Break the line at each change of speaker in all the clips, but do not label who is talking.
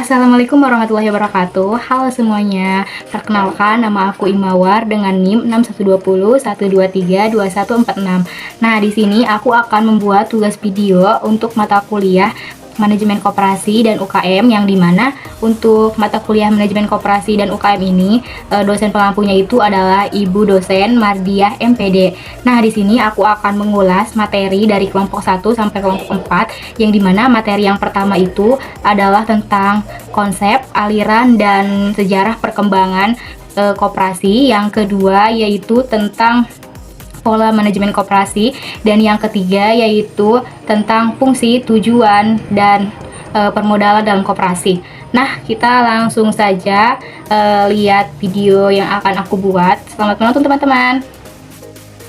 Assalamualaikum warahmatullahi wabarakatuh. Halo semuanya. Perkenalkan, nama aku Imawar dengan NIM 6120123146. Nah, di sini aku akan membuat tugas video untuk mata kuliah Manajemen Koperasi dan UKM, yang dimana untuk mata kuliah Manajemen Koperasi dan UKM ini dosen pengampunya itu adalah Ibu dosen Mardiah MPD. Nah, di sini aku akan mengulas materi dari kelompok 1 sampai kelompok 4, yang dimana materi yang pertama itu adalah tentang konsep, aliran, dan sejarah perkembangan koperasi. Yang kedua yaitu tentang pola manajemen koperasi, dan yang ketiga yaitu tentang fungsi, tujuan, dan permodalan dalam koperasi. Nah, kita langsung saja lihat video yang akan aku buat. Selamat menonton teman-teman.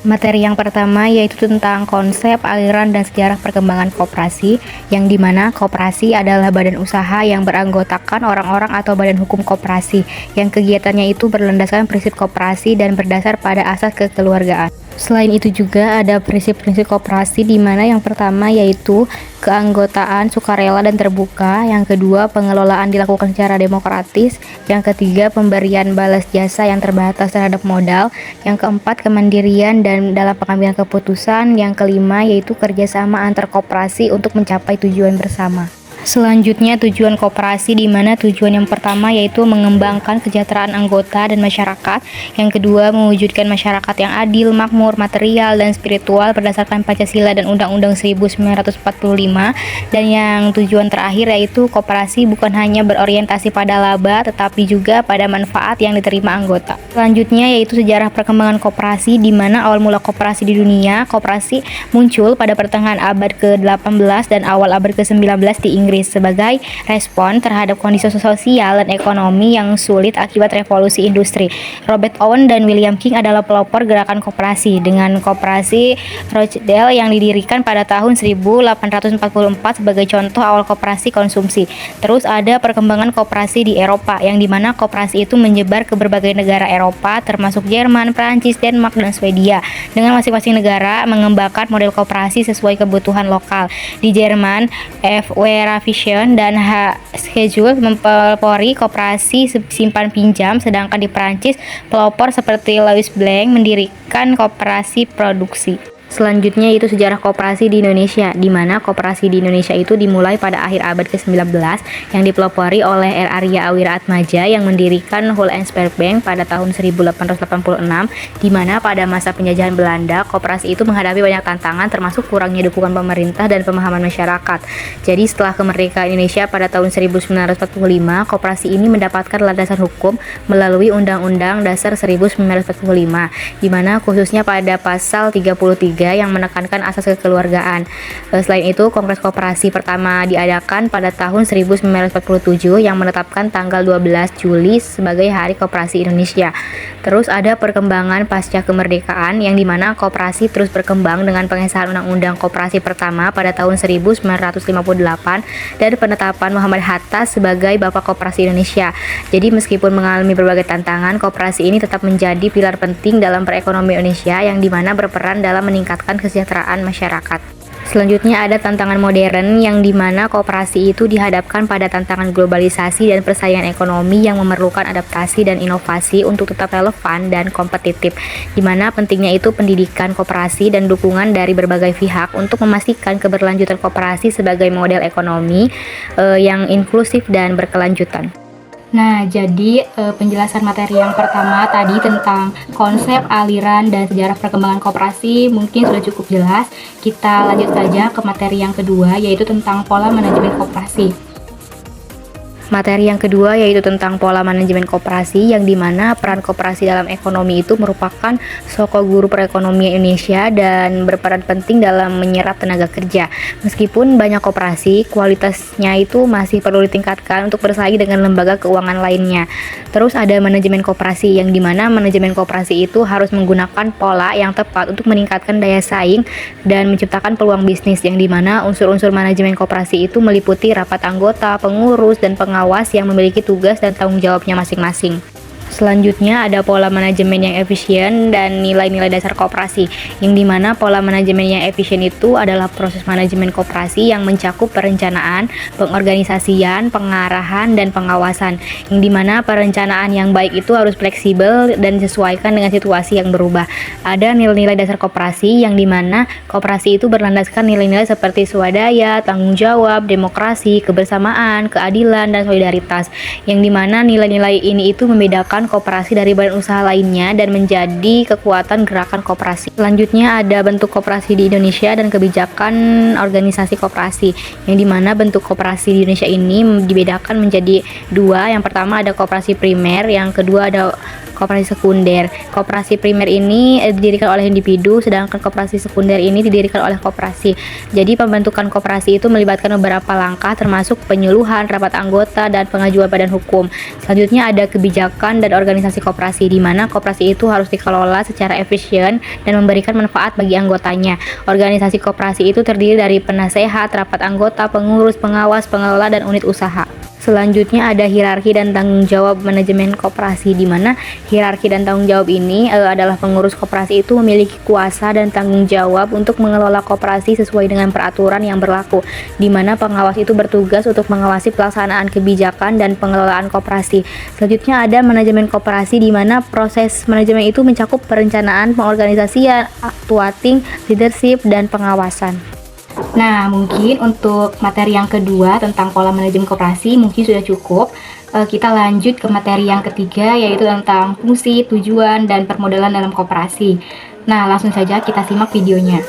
Materi yang pertama yaitu tentang konsep, aliran, dan sejarah perkembangan koperasi, yang dimana koperasi adalah badan usaha yang beranggotakan orang-orang atau badan hukum koperasi, yang kegiatannya itu berlandaskan prinsip koperasi dan berdasar pada asas kekeluargaan. Selain itu juga ada prinsip-prinsip koperasi, di mana yang pertama yaitu keanggotaan sukarela dan terbuka, yang kedua pengelolaan dilakukan secara demokratis, yang ketiga pemberian balas jasa yang terbatas terhadap modal, yang keempat kemandirian dan dalam pengambilan keputusan, yang kelima yaitu kerjasama antar koperasi untuk mencapai tujuan bersama. Selanjutnya tujuan koperasi, di mana tujuan yang pertama yaitu mengembangkan kesejahteraan anggota dan masyarakat, yang kedua mewujudkan masyarakat yang adil, makmur, material, dan spiritual berdasarkan Pancasila dan Undang-Undang 1945, dan yang tujuan terakhir yaitu koperasi bukan hanya berorientasi pada laba tetapi juga pada manfaat yang diterima anggota. Selanjutnya yaitu sejarah perkembangan koperasi, di mana awal mula koperasi di dunia. Koperasi muncul pada pertengahan abad ke-18 dan awal abad ke-19 di Inggris sebagai respon terhadap kondisi sosial dan ekonomi yang sulit akibat revolusi industri. Robert Owen dan William King adalah pelopor gerakan koperasi, dengan koperasi Rochdale yang didirikan pada tahun 1844 sebagai contoh awal koperasi konsumsi. Terus ada perkembangan koperasi di Eropa, yang dimana koperasi itu menyebar ke berbagai negara Eropa termasuk Jerman, Prancis, Denmark, dan Swedia, dengan masing-masing negara mengembangkan model koperasi sesuai kebutuhan lokal. Di Jerman, F.W. Vision dan Schedule mempelopori koperasi simpan pinjam, sedangkan di Prancis pelopor seperti Louis Blanc mendirikan koperasi produksi. Selanjutnya itu sejarah koperasi di Indonesia, di mana koperasi di Indonesia itu dimulai pada akhir abad ke-19 yang dipelopori oleh R. Arya Wiratmadja yang mendirikan Whole and Spare Bank pada tahun 1886, di mana pada masa penjajahan Belanda koperasi itu menghadapi banyak tantangan termasuk kurangnya dukungan pemerintah dan pemahaman masyarakat. Jadi setelah kemerdekaan Indonesia pada tahun 1945, koperasi ini mendapatkan landasan hukum melalui Undang-Undang Dasar 1945, di mana khususnya pada pasal 33 yang menekankan asas kekeluargaan. Selain itu, Kongres Koperasi pertama diadakan pada tahun 1947 yang menetapkan tanggal 12 Juli sebagai Hari Koperasi Indonesia. Terus ada perkembangan pasca kemerdekaan, yang dimana koperasi terus berkembang dengan pengesahan Undang-Undang Koperasi pertama pada tahun 1958 dan penetapan Muhammad Hatta sebagai Bapak Koperasi Indonesia. Jadi meskipun mengalami berbagai tantangan, koperasi ini tetap menjadi pilar penting dalam perekonomian Indonesia, yang dimana berperan dalam meningkatkan kesejahteraan masyarakat. Selanjutnya ada tantangan modern, yang dimana koperasi itu dihadapkan pada tantangan globalisasi dan persaingan ekonomi yang memerlukan adaptasi dan inovasi untuk tetap relevan dan kompetitif, dimana pentingnya itu pendidikan koperasi dan dukungan dari berbagai pihak untuk memastikan keberlanjutan koperasi sebagai model ekonomi yang inklusif dan berkelanjutan. Nah, jadi penjelasan materi yang pertama tadi tentang konsep, aliran, dan sejarah perkembangan koperasi mungkin sudah cukup jelas. Kita lanjut saja ke materi yang kedua, yaitu tentang pola manajemen koperasi. Materi yang kedua yaitu tentang pola manajemen koperasi, yang dimana peran koperasi dalam ekonomi itu merupakan sosok guru perekonomian Indonesia dan berperan penting dalam menyerap tenaga kerja. Meskipun banyak koperasi, kualitasnya itu masih perlu ditingkatkan untuk bersaing dengan lembaga keuangan lainnya. Terus ada manajemen koperasi, yang dimana manajemen koperasi itu harus menggunakan pola yang tepat untuk meningkatkan daya saing dan menciptakan peluang bisnis, yang dimana unsur-unsur manajemen koperasi itu meliputi rapat anggota, pengurus, dan pengawas yang memiliki tugas dan tanggung jawabnya masing-masing. Selanjutnya ada pola manajemen yang efisien dan nilai-nilai dasar koperasi, yang dimana pola manajemen yang efisien itu adalah proses manajemen koperasi yang mencakup perencanaan, pengorganisasian, pengarahan, dan pengawasan, yang dimana perencanaan yang baik itu harus fleksibel dan disesuaikan dengan situasi yang berubah. Ada nilai-nilai dasar koperasi, yang dimana koperasi itu berlandaskan nilai-nilai seperti swadaya, tanggung jawab, demokrasi, kebersamaan, keadilan, dan solidaritas, yang dimana nilai-nilai ini itu membedakan koperasi dari badan usaha lainnya dan menjadi kekuatan gerakan koperasi. Selanjutnya ada bentuk koperasi di Indonesia dan kebijakan organisasi koperasi, yang dimana bentuk koperasi di Indonesia ini dibedakan menjadi dua. Yang pertama ada koperasi primer, yang kedua ada koperasi sekunder. Koperasi primer ini didirikan oleh individu, sedangkan koperasi sekunder ini didirikan oleh koperasi. Jadi pembentukan koperasi itu melibatkan beberapa langkah, termasuk penyuluhan, rapat anggota, dan pengajuan badan hukum. Selanjutnya ada kebijakan dan organisasi koperasi, di mana koperasi itu harus dikelola secara efisien dan memberikan manfaat bagi anggotanya. Organisasi koperasi itu terdiri dari penasehat, rapat anggota, pengurus, pengawas, pengelola, dan unit usaha. Selanjutnya ada hierarki dan tanggung jawab manajemen koperasi, di mana hierarki dan tanggung jawab ini adalah pengurus koperasi itu memiliki kuasa dan tanggung jawab untuk mengelola koperasi sesuai dengan peraturan yang berlaku, di mana pengawas itu bertugas untuk mengawasi pelaksanaan kebijakan dan pengelolaan koperasi. Selanjutnya ada manajemen koperasi, di mana proses manajemen itu mencakup perencanaan, pengorganisasian, actuating, leadership, dan pengawasan. Nah, mungkin untuk materi yang kedua tentang pola manajemen koperasi mungkin sudah cukup. Kita lanjut ke materi yang ketiga, yaitu tentang fungsi, tujuan, dan permodalan dalam koperasi. Nah, langsung saja kita simak videonya.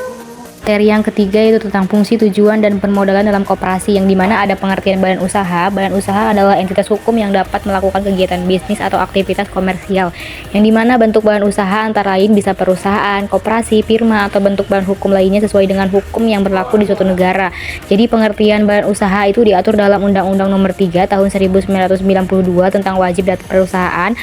Materi yang ketiga yaitu tentang fungsi, tujuan, dan permodalan dalam koperasi, yang dimana ada pengertian badan usaha. Badan usaha adalah entitas hukum yang dapat melakukan kegiatan bisnis atau aktivitas komersial, yang dimana bentuk badan usaha antara lain bisa perusahaan, koperasi, firma, atau bentuk badan hukum lainnya sesuai dengan hukum yang berlaku di suatu negara. Jadi pengertian badan usaha itu diatur dalam Undang-Undang Nomor 3 Tahun 1992 tentang wajib data perusahaan,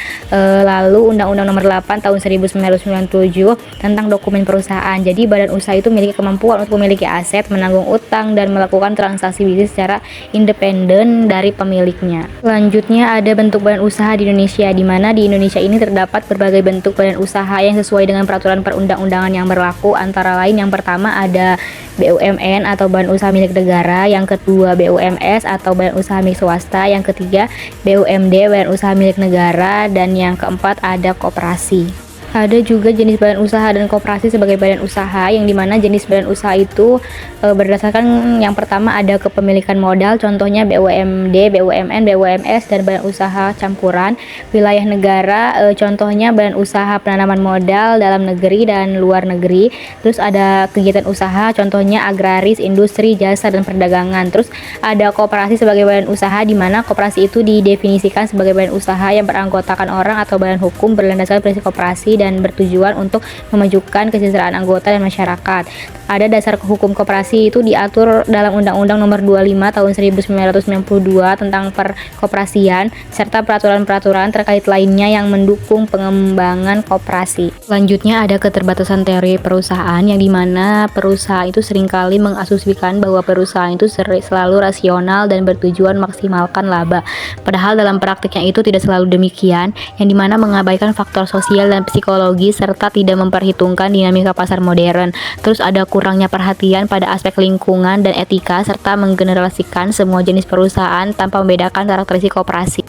lalu Undang-Undang Nomor 8 Tahun 1997 tentang dokumen perusahaan. Jadi badan usaha itu memiliki kemampuan untuk memiliki aset, menanggung utang, dan melakukan transaksi bisnis secara independen dari pemiliknya. Selanjutnya ada bentuk badan usaha di Indonesia, di mana di Indonesia ini terdapat berbagai bentuk badan usaha yang sesuai dengan peraturan perundang-undangan yang berlaku. Antara lain yang pertama ada BUMN atau badan usaha milik negara, yang kedua BUMS atau badan usaha milik swasta, yang ketiga BUMD badan usaha milik negara, dan yang keempat ada koperasi. Ada juga jenis badan usaha dan koperasi sebagai badan usaha, yang dimana jenis badan usaha itu berdasarkan yang pertama ada kepemilikan modal, contohnya BUMD, BUMN, BUMS, dan badan usaha campuran. Wilayah negara, contohnya badan usaha penanaman modal dalam negeri dan luar negeri. Terus ada kegiatan usaha, contohnya agraris, industri, jasa, dan perdagangan. Terus ada koperasi sebagai badan usaha, di mana koperasi itu didefinisikan sebagai badan usaha yang beranggotakan orang atau badan hukum berlandaskan prinsip koperasi dan bertujuan untuk memajukan kesejahteraan anggota dan masyarakat. Ada dasar hukum koperasi itu diatur dalam Undang-Undang Nomor 25 Tahun 1992 tentang perkoperasian serta peraturan-peraturan terkait lainnya yang mendukung pengembangan koperasi. Selanjutnya ada keterbatasan teori perusahaan, yang dimana perusahaan itu seringkali mengasumsikan bahwa perusahaan itu selalu rasional dan bertujuan maksimalkan laba. Padahal dalam praktiknya itu tidak selalu demikian, yang dimana mengabaikan faktor sosial dan psikologi serta tidak memperhitungkan dinamika pasar modern. Terus ada kurangnya perhatian pada aspek lingkungan dan etika serta menggeneralisasikan semua jenis perusahaan tanpa membedakan karakteristik koperasi.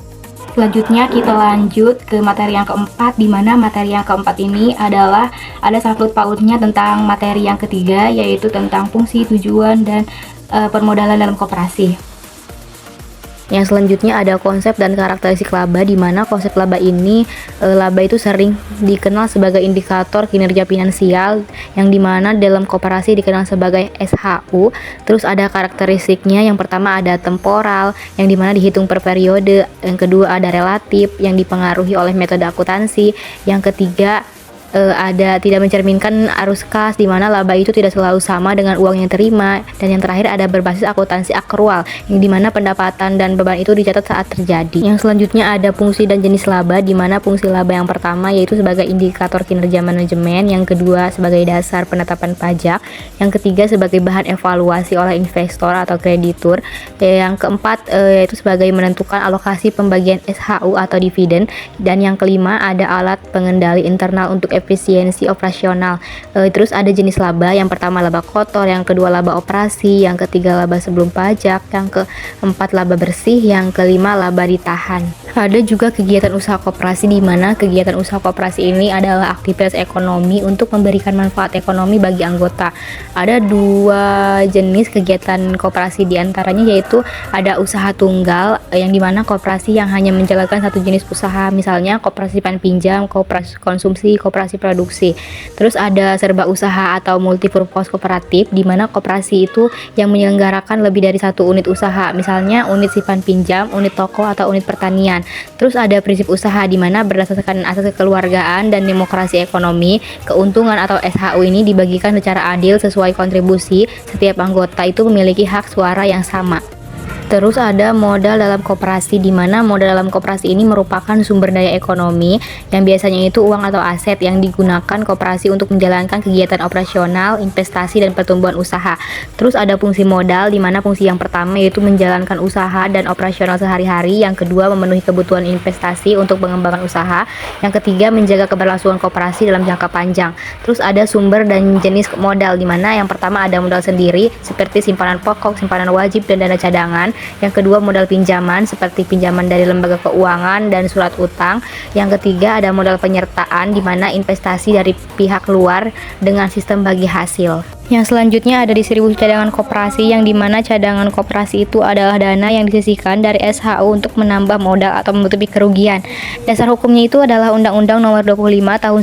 Selanjutnya kita lanjut ke materi yang keempat, di mana materi yang keempat ini adalah ada sangkut pautnya tentang materi yang ketiga, yaitu tentang fungsi, tujuan, dan permodalan dalam koperasi. Yang selanjutnya ada konsep dan karakteristik laba, di mana konsep laba ini laba itu sering dikenal sebagai indikator kinerja finansial, yang dimana dalam koperasi dikenal sebagai SHU. Terus ada karakteristiknya, yang pertama ada temporal, yang dimana dihitung per periode, yang kedua ada relatif, yang dipengaruhi oleh metode akuntansi, yang ketiga ada tidak mencerminkan arus kas, di mana laba itu tidak selalu sama dengan uang yang terima. Dan yang terakhir ada berbasis akuntansi akrual, yang dimana pendapatan dan beban itu dicatat saat terjadi. Yang selanjutnya ada fungsi dan jenis laba, di mana fungsi laba yang pertama yaitu sebagai indikator kinerja manajemen, yang kedua sebagai dasar penetapan pajak, yang ketiga sebagai bahan evaluasi oleh investor atau kreditur, yang keempat yaitu sebagai menentukan alokasi pembagian SHU atau dividen, dan yang kelima ada alat pengendali internal untuk efisiensi operasional. Terus ada jenis laba, yang pertama laba kotor, yang kedua laba operasi, yang ketiga laba sebelum pajak, yang keempat laba bersih, yang kelima laba ditahan. Ada juga kegiatan usaha koperasi, di mana kegiatan usaha koperasi ini adalah aktivitas ekonomi untuk memberikan manfaat ekonomi bagi anggota. Ada dua jenis kegiatan koperasi, diantaranya yaitu ada usaha tunggal, yang dimana koperasi yang hanya menjalankan satu jenis usaha, misalnya koperasi simpan pinjam, koperasi konsumsi, koperasi produksi. Terus ada serba usaha atau multipurpose kooperatif, di mana koperasi itu yang menyelenggarakan lebih dari satu unit usaha, misalnya unit simpan pinjam, unit toko, atau unit pertanian. Terus ada prinsip usaha, di mana berdasarkan asas kekeluargaan dan demokrasi ekonomi, keuntungan atau SHU ini dibagikan secara adil sesuai kontribusi. Setiap anggota itu memiliki hak suara yang sama. Terus ada modal dalam koperasi, di mana modal dalam koperasi ini merupakan sumber daya ekonomi yang biasanya itu uang atau aset yang digunakan koperasi untuk menjalankan kegiatan operasional, investasi, dan pertumbuhan usaha. Terus ada fungsi modal, di mana fungsi yang pertama yaitu menjalankan usaha dan operasional sehari-hari, yang kedua memenuhi kebutuhan investasi untuk pengembangan usaha, yang ketiga menjaga keberlangsungan koperasi dalam jangka panjang. Terus ada sumber dan jenis modal, di mana yang pertama ada modal sendiri seperti simpanan pokok, simpanan wajib, dan dana cadangan. Yang kedua modal pinjaman seperti pinjaman dari lembaga keuangan dan surat utang. Yang ketiga ada modal penyertaan, di mana investasi dari pihak luar dengan sistem bagi hasil. Yang selanjutnya ada distribusi cadangan koperasi, yang dimana cadangan koperasi itu adalah dana yang disisihkan dari SHU untuk menambah modal atau menutupi kerugian. Dasar hukumnya itu adalah Undang-Undang Nomor 25 Tahun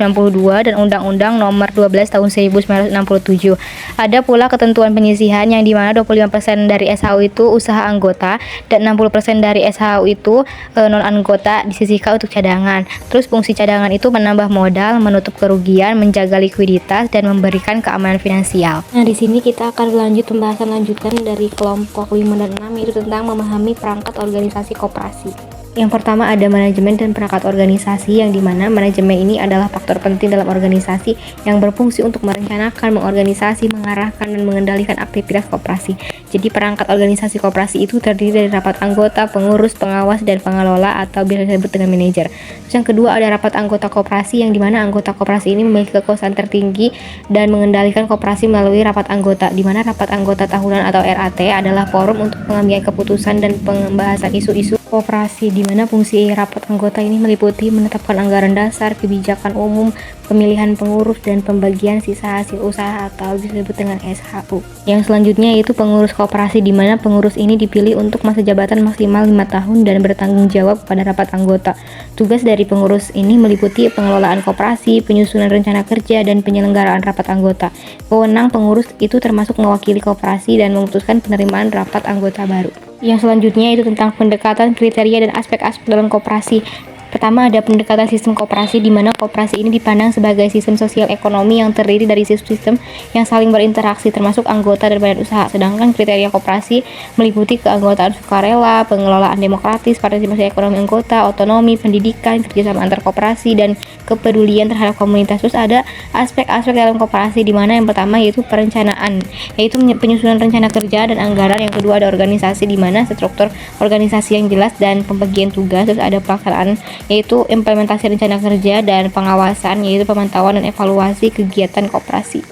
1992 dan Undang-Undang Nomor 12 Tahun 1967. Ada pula ketentuan penyisihan, yang dimana 25% dari SHU itu usaha anggota dan 60% dari SHU itu non anggota disisihkan untuk cadangan. Terus fungsi cadangan itu menambah modal, menutup kerugian, menjaga likuiditas, dan memberikan keamanan finansial. Nah, di sini kita akan lanjut pembahasan lanjutan dari kelompok 5 dan 6, yaitu tentang memahami perangkat organisasi koperasi. Yang pertama ada manajemen dan perangkat organisasi, yang dimana manajemen ini adalah faktor penting dalam organisasi yang berfungsi untuk merencanakan, mengorganisasi, mengarahkan, dan mengendalikan aktivitas koperasi. Jadi perangkat organisasi koperasi itu terdiri dari rapat anggota, pengurus, pengawas, dan pengelola atau biasa disebut dengan manajer. Terus yang kedua ada rapat anggota koperasi, yang dimana anggota koperasi ini memiliki kekuasaan tertinggi dan mengendalikan koperasi melalui rapat anggota, dimana rapat anggota tahunan atau RAT adalah forum untuk pengambilan keputusan dan pembahasan isu-isu koperasi, di mana fungsi rapat anggota ini meliputi menetapkan anggaran dasar, kebijakan umum, pemilihan pengurus, dan pembagian sisa hasil usaha atau disebut dengan SHU. Yang selanjutnya yaitu pengurus koperasi, di mana pengurus ini dipilih untuk masa jabatan maksimal 5 tahun dan bertanggung jawab pada rapat anggota. Tugas dari pengurus ini meliputi pengelolaan koperasi, penyusunan rencana kerja, dan penyelenggaraan rapat anggota. Wewenang pengurus itu termasuk mewakili koperasi dan memutuskan penerimaan rapat anggota baru. Yang selanjutnya itu tentang pendekatan, kriteria, dan aspek-aspek dalam koperasi. Pertama ada pendekatan sistem koperasi, di mana koperasi ini dipandang sebagai sistem sosial ekonomi yang terdiri dari sistem yang saling berinteraksi termasuk anggota dan badan usaha. Sedangkan kriteria koperasi meliputi keanggotaan sukarela, pengelolaan demokratis, partisipasi ekonomi anggota, otonomi, pendidikan, kerjasama antar koperasi, dan kepedulian terhadap komunitas. Terus ada aspek-aspek dalam koperasi, di mana yang pertama yaitu perencanaan, yaitu penyusunan rencana kerja dan anggaran. Yang kedua ada organisasi, di mana struktur organisasi yang jelas dan pembagian tugas. Terus ada pelaksanaan, yaitu implementasi rencana kerja, dan pengawasan, yaitu pemantauan dan evaluasi kegiatan koperasi.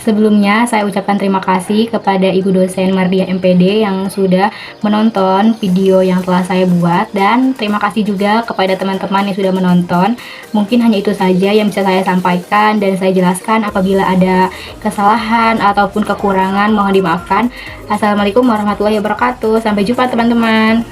Sebelumnya saya ucapkan terima kasih kepada Ibu dosen Mardia MPD yang sudah menonton video yang telah saya buat, dan terima kasih juga kepada teman-teman yang sudah menonton. Mungkin hanya itu saja yang bisa saya sampaikan dan saya jelaskan. Apabila ada kesalahan ataupun kekurangan mohon dimaafkan. Assalamualaikum warahmatullahi wabarakatuh. Sampai jumpa teman-teman.